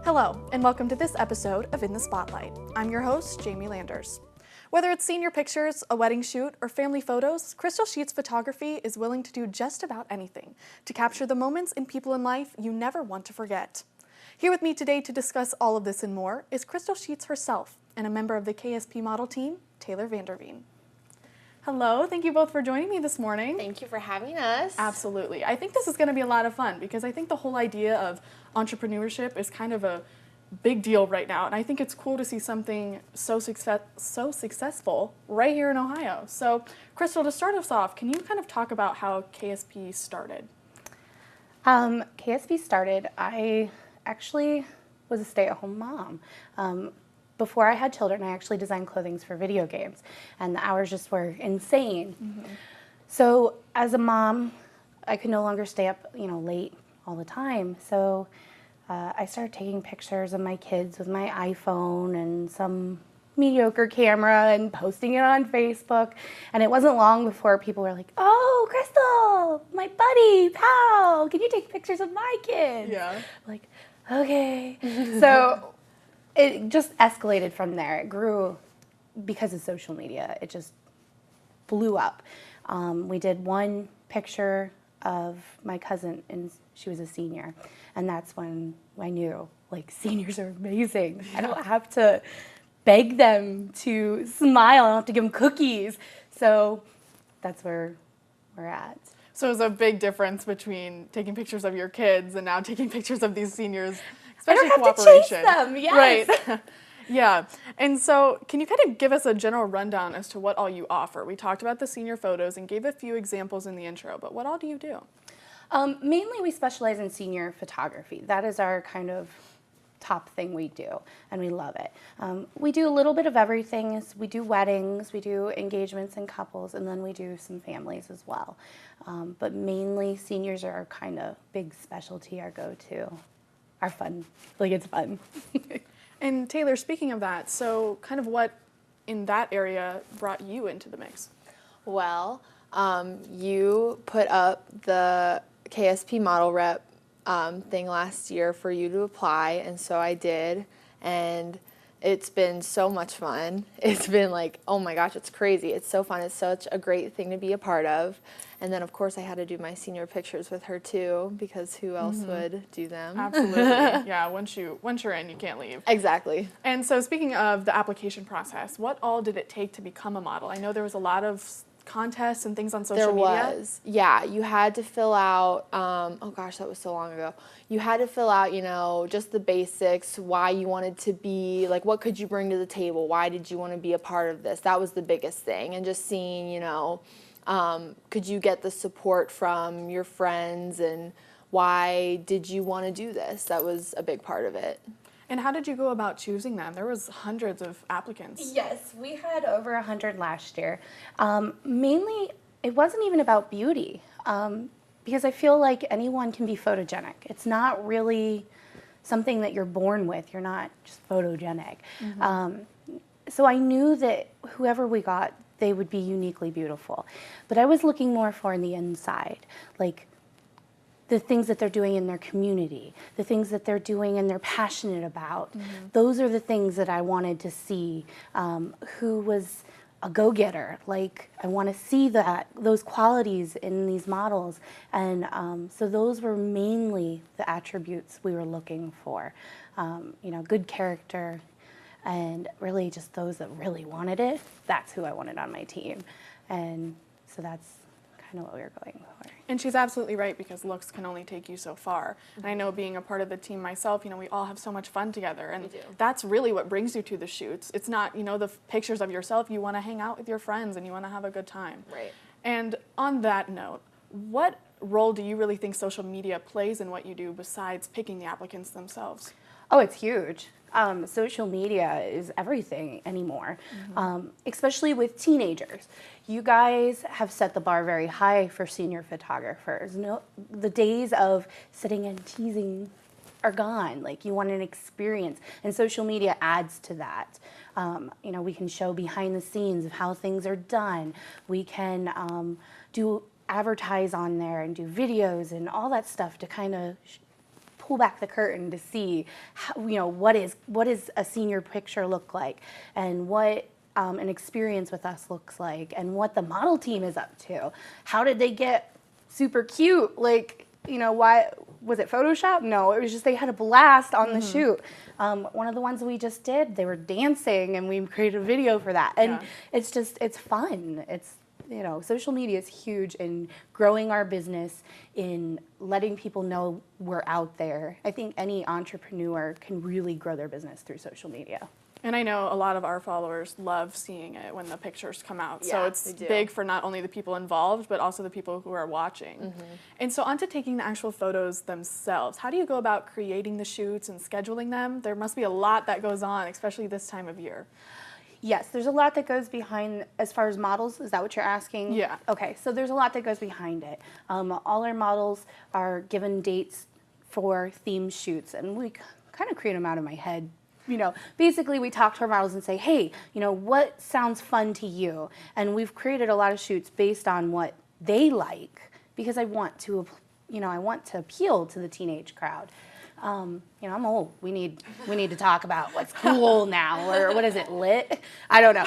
Hello, and welcome to this episode of In the Spotlight. I'm your host, Jamie Landers. Whether it's senior pictures, a wedding shoot, or family photos, Crystal Sheets Photography is willing to do just about anything to capture the moments and people in life you never want to forget. Here with me today to discuss all of this and more is Crystal Sheets herself and a member of the KSP model team, Taylor Vanderveen. Hello, thank you both for joining me this morning. Thank you for having us. Absolutely. I think this is going to be a lot of fun because I think the whole idea of entrepreneurship is kind of a big deal right now, and I think it's cool to see something so successful right here in Ohio. So, Crystal, to start us off, can you kind of talk about how KSP started? KSP started, I actually was a stay-at-home mom. Before I had children, I actually designed clothing for video games, and the hours just were insane. Mm-hmm. So as a mom, I could no longer stay up, late all the time. So I started taking pictures of my kids with my iPhone and some mediocre camera and posting it on Facebook. And it wasn't long before people were like, "Oh, Crystal, my buddy, pal, can you take pictures of my kids?" Yeah. Like, okay. So it just escalated from there. It grew because of social media. It just blew up. We did one picture of my cousin, and she was a senior. And that's when I knew, seniors are amazing. I don't have to beg them to smile. I don't have to give them cookies. So that's where we're at. So there's a big difference between taking pictures of your kids and now taking pictures of these seniors, especially I don't have cooperation. To chase them, yes. Right. Yeah. And so can you kind of give us a general rundown as to what all you offer? We talked about the senior photos and gave a few examples in the intro, but what all do you do? Mainly we specialize in senior photography. That is our kind of top thing we do, and we love it. We do a little bit of everything. We do weddings, we do engagements and couples, and then we do some families as well. But mainly seniors are our kind of big specialty, our go-to, our fun. It's fun. And Taylor, speaking of that, so kind of what in that area brought you into the mix? Well, you put up the KSP model rep thing last year for you to apply, and so I did, and it's been so much fun. It's been oh my gosh, it's crazy. It's so fun. It's such a great thing to be a part of. And then, of course, I had to do my senior pictures with her, too, because who else would do them? Absolutely. Yeah, once you're in, you can't leave. Exactly. And so speaking of the application process, what all did it take to become a model? I know there was a lot of contests and things on social media. There was. Yeah, you had to fill out, oh gosh, that was so long ago. You had to fill out, just the basics, why you wanted to be, what could you bring to the table? Why did you want to be a part of this? That was the biggest thing. And just seeing, could you get the support from your friends, and why did you want to do this? That was a big part of it. And how did you go about choosing them? There was hundreds of applicants. Yes, we had over 100 last year. Mainly, it wasn't even about beauty, because I feel like anyone can be photogenic. It's not really something that you're born with. You're not just photogenic. Mm-hmm. So I knew that whoever we got, they would be uniquely beautiful. But I was looking more for in the inside, the things that they're doing in their community, the things that they're doing and they're passionate about. Mm-hmm. Those are the things that I wanted to see. Who was a go-getter? I want to see those qualities in these models. And so those were mainly the attributes we were looking for. Good character, and really just those that really wanted it. That's who I wanted on my team. And so that's kind of what we were going for. And she's absolutely right, because looks can only take you so far. Mm-hmm. And I know, being a part of the team myself, we all have so much fun together, and that's really what brings you to the shoots. It's not, the pictures of yourself. You want to hang out with your friends and you want to have a good time. Right. And on that note, what role do you really think social media plays in what you do besides picking the applicants themselves? Oh, it's huge. Social media is everything anymore, especially with teenagers. You guys have set the bar very high for senior photographers. The days of sitting and teasing are gone. You want an experience, and social media adds to that. We can show behind the scenes of how things are done. We can advertise on there and do videos and all that stuff to kind of pull back the curtain to see how, what is a senior picture look like, and what an experience with us looks like, and what the model team is up to. How did they get super cute? Like, why was it Photoshop? No, it was just they had a blast on the shoot. One of the ones we just did, they were dancing, and we created a video for that. And it's fun. It's, social media is huge in growing our business, in letting people know we're out there. I think any entrepreneur can really grow their business through social media. And I know a lot of our followers love seeing it when the pictures come out. So it's big for not only the people involved, but also the people who are watching. And so on to taking the actual photos themselves. How do you go about creating the shoots and scheduling them? There must be a lot that goes on, especially this time of year. Yes, there's a lot that goes behind as far as models. Is that what you're asking? Yeah. Okay, so there's a lot that goes behind it. All our models are given dates for theme shoots, and we kind of create them out of my head. Basically we talk to our models and say, hey, what sounds fun to you? And we've created a lot of shoots based on what they like, because I want to, appeal to the teenage crowd. I'm old. We need to talk about what's cool now, or what is it, lit? I don't know.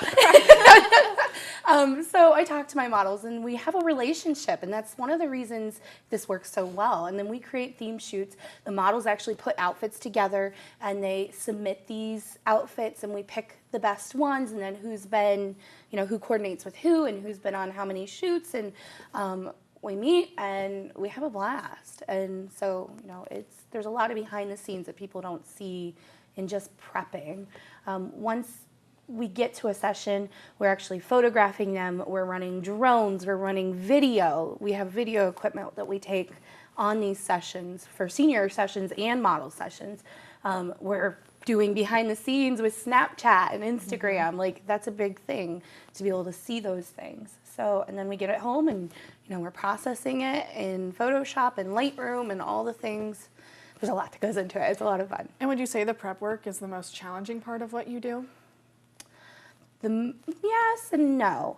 So I talk to my models, and we have a relationship, and that's one of the reasons this works so well. And then we create theme shoots. The models actually put outfits together, and they submit these outfits, and we pick the best ones, and then who's been, who coordinates with who, and who's been on how many shoots, and we meet and we have a blast. And so, there's a lot of behind the scenes that people don't see in just prepping. Once we get to a session, we're actually photographing them, we're running drones, we're running video. We have video equipment that we take on these sessions for senior sessions and model sessions. We're doing behind the scenes with Snapchat and Instagram. Like, that's a big thing to be able to see those things. So, and then we get it home, and we're processing it in Photoshop and Lightroom and all the things. There's a lot that goes into it. It's a lot of fun. And would you say the prep work is the most challenging part of what you do? Yes and no.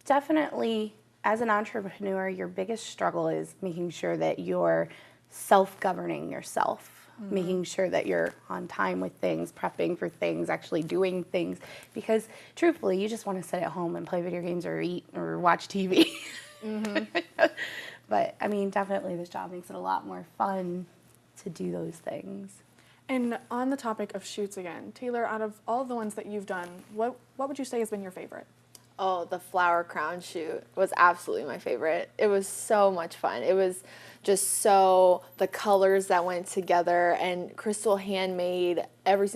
Definitely, as an entrepreneur, your biggest struggle is making sure that you're self-governing yourself. Making sure that you're on time with things, prepping for things, actually doing things. Because truthfully, you just want to sit at home and play video games or eat or watch TV. But I mean, definitely this job makes it a lot more fun to do those things. And on the topic of shoots again, Taylor, out of all the ones that you've done, what would you say has been your favorite? Oh, the flower crown shoot was absolutely my favorite. It was so much fun. It was just the colors that went together, and Crystal handmade every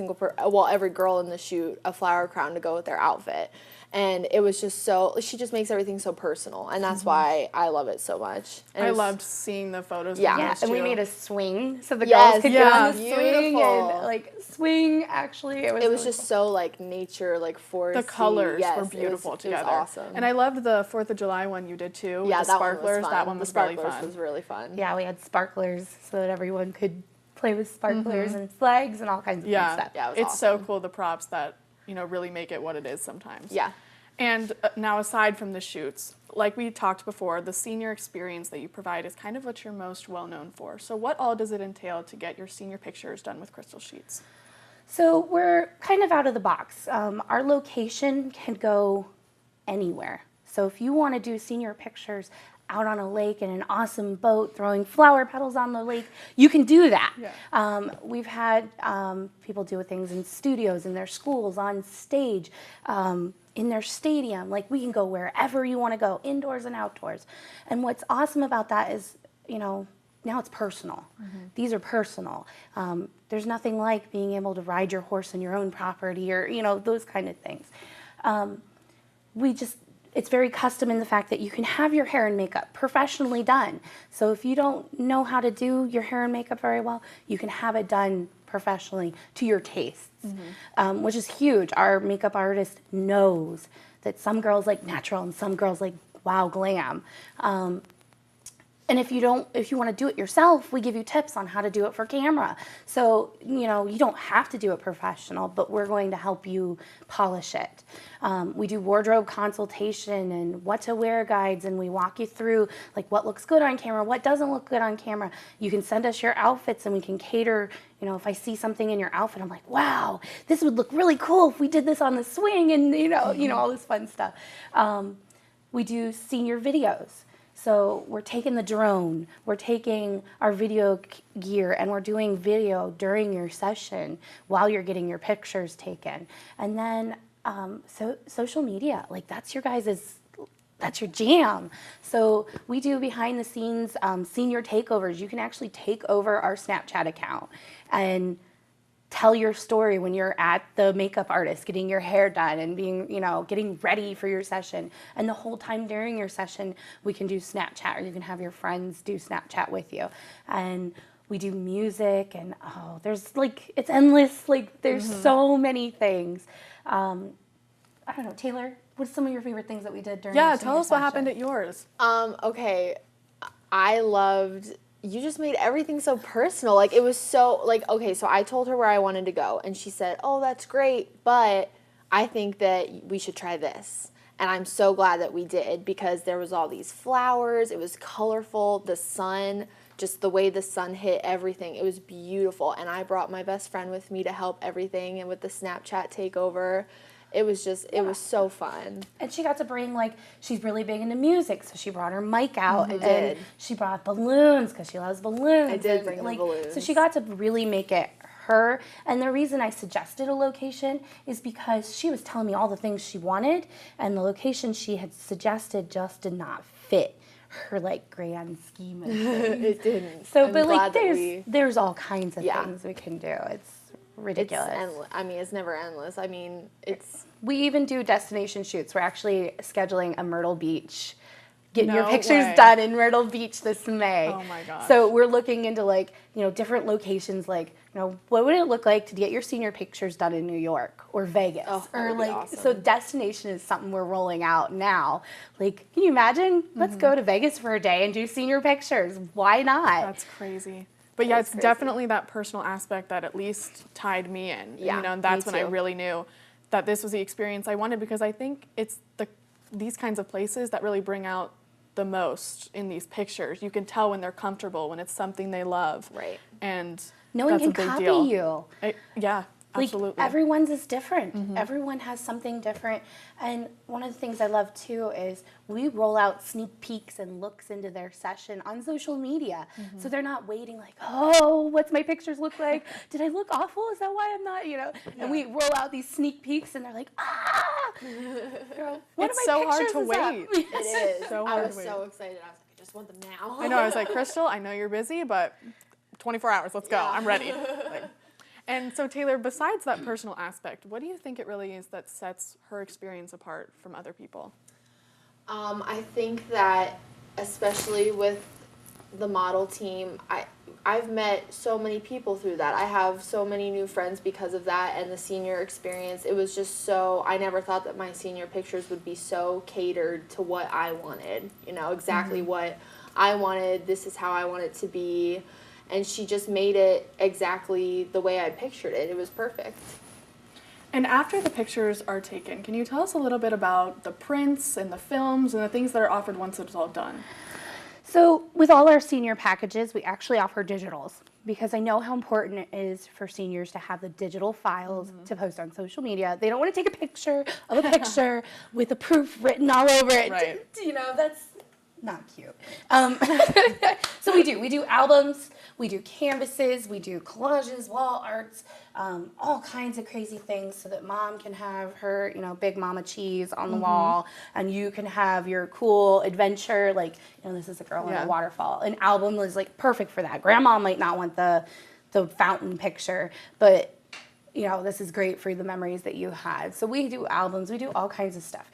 girl in the shoot a flower crown to go with their outfit. And it was just she just makes everything so personal, and that's why I love it so much. And I loved seeing the photos. Yeah, and we made a swing so the girls could get on the swing and swing. Actually, it was really just cool. So nature, foresty. The colors were beautiful together. It was awesome. And I loved the 4th of July one you did too. With the sparklers. That one was really fun. The sparklers was really fun. Yeah, we had sparklers so that everyone could play with sparklers and flags and all kinds of fun stuff. Yeah, it's so cool, the props that really make it what it is sometimes. Yeah. And now, aside from the shoots, like we talked before, the senior experience that you provide is kind of what you're most well known for. So what all does it entail to get your senior pictures done with Crystal Sheets? So we're kind of out of the box. Our location can go anywhere. So if you want to do senior pictures out on a lake in an awesome boat throwing flower petals on the lake, you can do that. Yeah. We've had people do things in studios, in their schools, on stage, in their stadium. We can go wherever you want to go, indoors and outdoors. And what's awesome about that is, now it's personal. These are personal. There's nothing like being able to ride your horse on your own property, or those kind of things. It's very custom in the fact that you can have your hair and makeup professionally done. So if you don't know how to do your hair and makeup very well, you can have it done professionally to your tastes, which is huge. Our makeup artist knows that some girls like natural and some girls like wow glam. And if you want to do it yourself, we give you tips on how to do it for camera. So, you know, you don't have to do it professional, but we're going to help you polish it. We do wardrobe consultation and what to wear guides, and we walk you through like what looks good on camera, what doesn't look good on camera. You can send us your outfits and we can cater, you know, if I see something in your outfit, I'm like, wow, this would look really cool if we did this on the swing, and you know, all this fun stuff. We do senior videos. So we're taking the drone, we're taking our video gear, and we're doing video during your session while you're getting your pictures taken. And then social media, like that's your jam. So we do behind the scenes senior takeovers. You can actually take over our Snapchat account and tell your story when you're at the makeup artist getting your hair done and being, you know, getting ready for your session. And the whole time during your session, we can do Snapchat, or you can have your friends do Snapchat with you. And we do music, and there's like, it's endless. Like there's so many things. I don't know, Taylor, what's some of your favorite things that we did during your tell us what happened at yours. Okay, I loved, you just made everything so personal. Like, it was so, like, okay, so I told her where I wanted to go, and she said, oh, that's great, but I think that we should try this. And I'm so glad that we did, because there was all these flowers, it was colorful, the sun, just the way the sun hit everything, it was beautiful. And I brought my best friend with me to help everything, and with the Snapchat takeover, it was just, it was so fun. And she got to bring, like, she's really big into music, so she brought her mic out. I did. She brought balloons, because she loves balloons. I did bring the balloons. So she got to really make it her. And the reason I suggested a location is because she was telling me all the things she wanted, and the location she had suggested just did not fit her, like, grand scheme of things. It didn't. So, I'm but, like, glad there's all kinds of things we can do. It's ridiculous. It's endless. I mean, it's never endless. I mean, it's... We even do destination shoots. We're actually scheduling a Myrtle Beach, getting your No pictures way. done in Myrtle Beach this May. Oh my gosh. So we're looking into, like, you know, different locations, like, you know, what would it look like to get your senior pictures done in New York or Vegas? Oh, that or would be like, awesome. so destination is something we're rolling out now. Like, can you imagine? Let's go to Vegas for a day and do senior pictures. Why not? That's crazy. But yeah, it's crazy. definitely that personal aspect that at least tied me in. Yeah, you know, and that's me when I too. really knew that this was the experience I wanted, because I think it's these kinds of places that really bring out the most in these pictures. You can tell when they're comfortable, when it's something they love. Right. And No one that's can a big copy deal. you. Yeah, Like, absolutely. everyone's is different. Everyone has something different. And one of the things I love too is we roll out sneak peeks and looks into their session on social media. So they're not waiting like, oh, what's my pictures look like? Did I look awful? Is that why I'm not, you know? Yeah. And we roll out these sneak peeks and they're like, ah! One It's of my so hard pictures to is up. wait. It is. So I hard was to wait. so excited. I was like, I just want them now. I know, I was like, Crystal, I know you're busy, but 24 hours, let's go. Yeah. I'm ready. Like, and so Taylor, besides that personal aspect, what do you think it really is that sets her experience apart from other people? I think that, especially with the model team, I've met so many people through that. I have so many new friends because of that, and the senior experience. It was just so, I never thought that my senior pictures would be so catered to what I wanted, you know, exactly what I wanted. This is how I want it to be. And she just made it exactly the way I pictured it. It was perfect. And after the pictures are taken, can you tell us a little bit about the prints and the films and the things that are offered once it's all done? So with all our senior packages, we actually offer digitals, because I know how important it is for seniors to have the digital files to post on social media. They don't want to take a picture of a picture with a proof written all over it. Right. You know, that's not cute. So we do albums, we do canvases, we do collages, wall arts, all kinds of crazy things, so that mom can have her, you know, big mama cheese on the wall, and you can have your cool adventure, like, you know, this is a girl in a waterfall. An album is like perfect for that. Grandma might not want the fountain picture, but you know, this is great for the memories that you had. So we do albums, we do all kinds of stuff.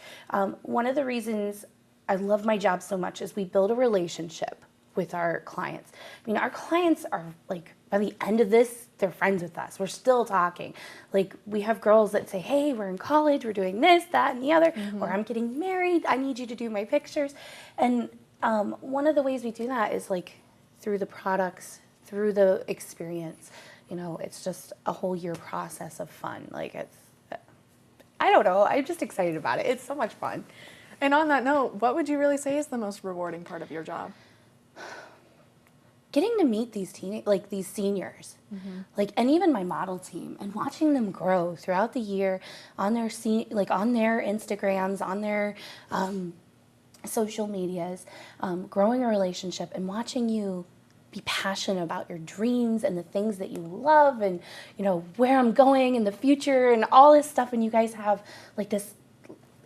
One of the reasons I love my job so much is we build a relationship with our clients. I mean, our clients are like, by the end of this, they're friends with us. We're still talking. Like, we have girls that say, hey, we're in college, we're doing this, that, and the other, or I'm getting married, I need you to do my pictures. And One of the ways we do that is like through the products, through the experience. You know, it's just a whole year process of fun. Like I don't know, I'm just excited about it. It's so much fun. And on that note, what would you really say is the most rewarding part of your job? Getting to meet these these seniors, and even my model team, and watching them grow throughout the year on their on their Instagrams, on their social medias, growing a relationship, and watching you be passionate about your dreams and the things that you love, and you know where I'm going in the future, and all this stuff. And you guys have like this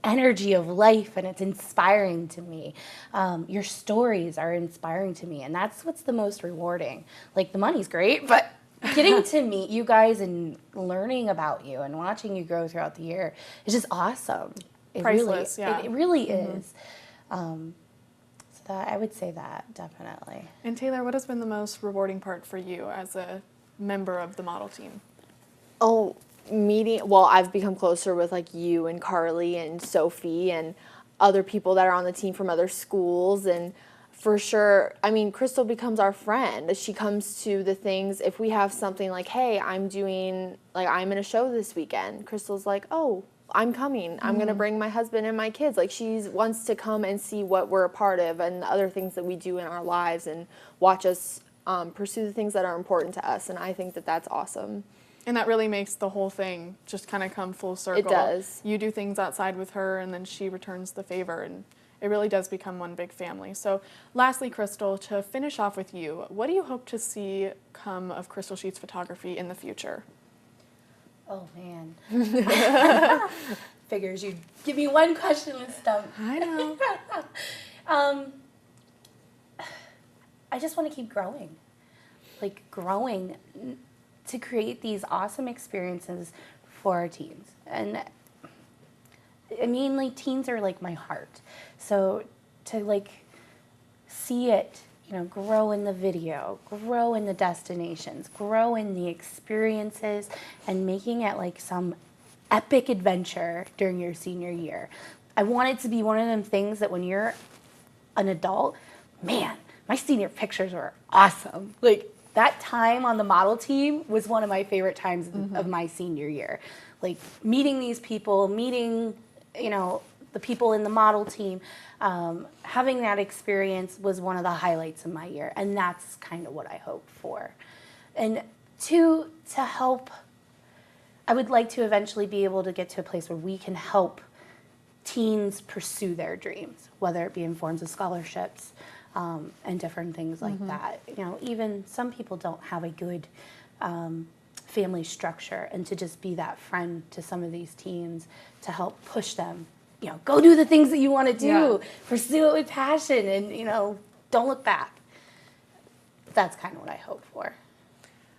energy of life, and it's inspiring to me. Your stories are inspiring to me, and that's what's the most rewarding. Like the money's great, but getting to meet you guys and learning about you and watching you grow throughout the year is just awesome. Priceless, yeah. It really is. So that I would say that definitely. And Taylor, what has been the most rewarding part for you as a member of the model team? Oh, well, I've become closer with like you and Carly and Sophie and other people that are on the team from other schools. And for sure, I mean, Crystal becomes our friend. She comes to the things, if we have something like, hey, I'm in a show this weekend. Crystal's like, oh, I'm coming. I'm going to bring my husband and my kids. Like she wants to come and see what we're a part of and the other things that we do in our lives and watch us pursue the things that are important to us. And I think that that's awesome. And that really makes the whole thing just kind of come full circle. It does. You do things outside with her, and then she returns the favor, and it really does become one big family. So lastly, Crystal, to finish off with you, what do you hope to see come of Crystal Sheets Photography in the future? Oh, man. Figures you'd give me one question and stump. I know. I just want to keep growing. Like, growing to create these awesome experiences for our teens. And I mean, like, teens are like my heart. So to like see it, you know, grow in the video, grow in the destinations, grow in the experiences, and making it like some epic adventure during your senior year. I want it to be one of them things that when you're an adult, man, my senior pictures were awesome. Like, that time on the model team was one of my favorite times of my senior year. Like, meeting these people, meeting, you know, the people in the model team, having that experience was one of the highlights of my year. And that's kind of what I hope for. And to help, I would like to eventually be able to get to a place where we can help teens pursue their dreams, whether it be in forms of scholarships, and different things like that. You know, even some people don't have a good family structure, and to just be that friend to some of these teens to help push them, you know, go do the things that you want to do, pursue it with passion, and, you know, don't look back. That's kind of what I hope for.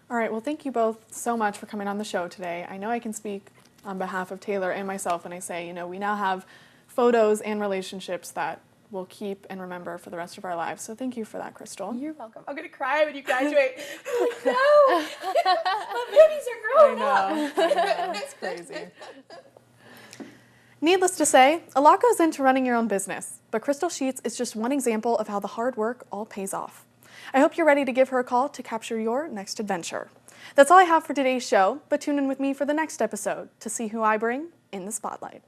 All right, well, thank you both so much for coming on the show today. I know I can speak on behalf of Taylor and myself when I say, you know, we now have photos and relationships that we'll keep and remember for the rest of our lives. So thank you for that, Crystal. You're welcome. I'm going to cry when you graduate. Like, no! My babies are growing up. I know. It's crazy. Needless to say, a lot goes into running your own business, but Crystal Sheets is just one example of how the hard work all pays off. I hope you're ready to give her a call to capture your next adventure. That's all I have for today's show, but tune in with me for the next episode to see who I bring in the spotlight.